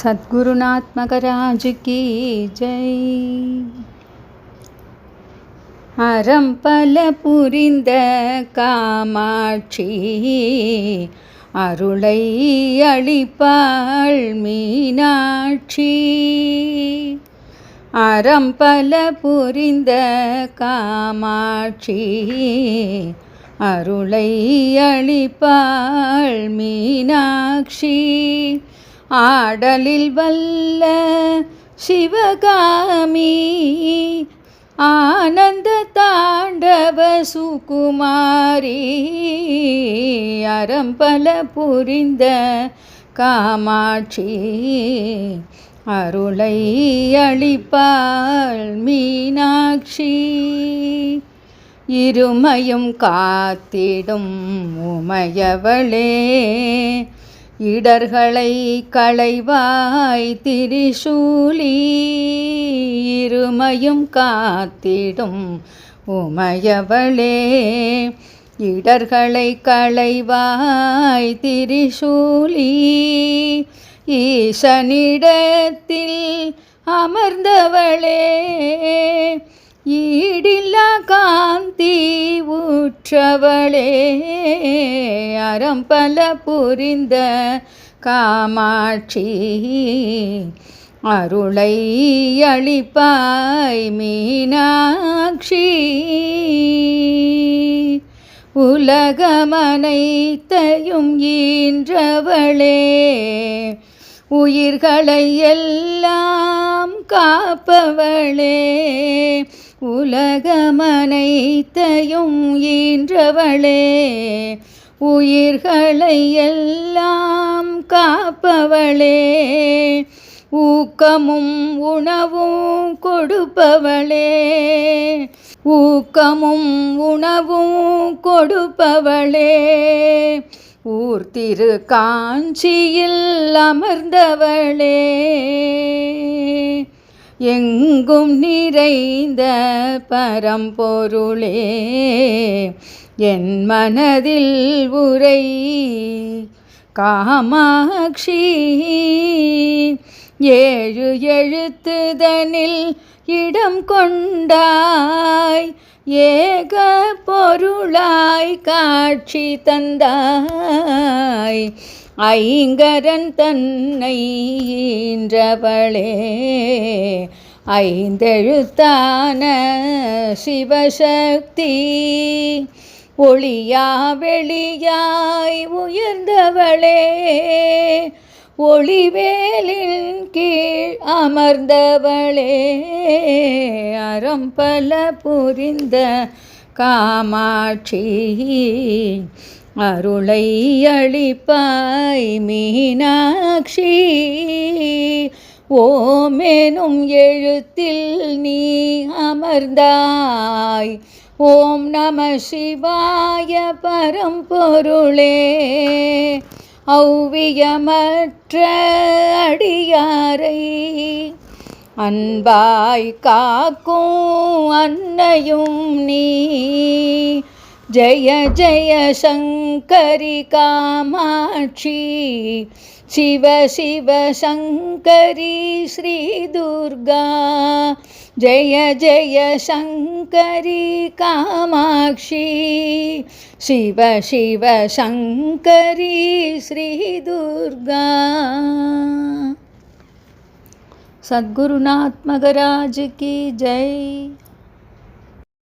சத்குருநாத் மகராஜ் கி ஜெய். அறம் பல புரிந்த காமாட்சி அருளை அளிப்பாள் மீனாட்சி. அறம் பல புரிந்த காமாட்சி அருளை அளிப்பாள் மீனாட்சி. ஆடலில் வல்ல சிவகாமி ஆனந்த தாண்டவ சுகுமாரி. அறம் பல புரிந்த காமாட்சி அருளை அளிப்பாள் மீனாட்சி. இருமையும் காத்திடும் உமையவளே இடர்களை களைவாய் திரிசூலி. இருமையும் காத்திடும் உமையவளே இடர்களை களைவாய் திரிசூலி. ஈசனிடத்தில் அமர்ந்தவளே ஈடில்லா காந்தி ஊற்றவளே. அறம் பல புரிந்த காமாட்சி அருளை அளிப்பாய் மீனாட்சி. உலகமனைத்தையும் ஈன்றவளே உயிர்களை எல்லாம் காப்பவளே. உலகமனைத்தையும் ஈன்றவளே உயிர்களை எல்லாம் காப்பவளே. ஊக்கமும் உணவும் கொடுப்பவளே ஊக்கமும் உணவும் கொடுப்பவளே. ஊர் திரு காஞ்சியில் அமர்ந்தவளே எங்கும் நிறைந்த பரம்பொருளே. என் மனதில் உரை காமாட்சி. ஏழு எழுத்துதனில் இடம் கொண்டாய் ஏக பொருளாய் காட்சி தந்தாய். ஐங்கரன் தன்னை ஈன்றவளே ஐந்தெழுத்தான சிவசக்தி. ஒளியா வெளியாய் உயர்ந்தவளே ஒளிவேலின் கீழ் அமர்ந்தவளே. அறம் பல புரிந்த காமாட்சி அருளை அளிப்பாய் மீனாட்சி. ஓமெனும் எழுத்தில் நீ அமர்ந்தாய் ஓம் நம சிவாய பரம்பொருளே. ஔவியமற்ற அடியாரை அன்பாய் காக்கும் அன்னையும் நீ. ஜெய ஜெய சங்கரி காமாட்சி சிவ சிவ சங்கரி ஸ்ரீ துர்கா. ஜெய ஜெய சங்கரி காமாட்சி சிவ சிவ சங்கரி ஸ்ரீ துர்கா. சத்குருநாத் மகராஜ் கி ஜெய்.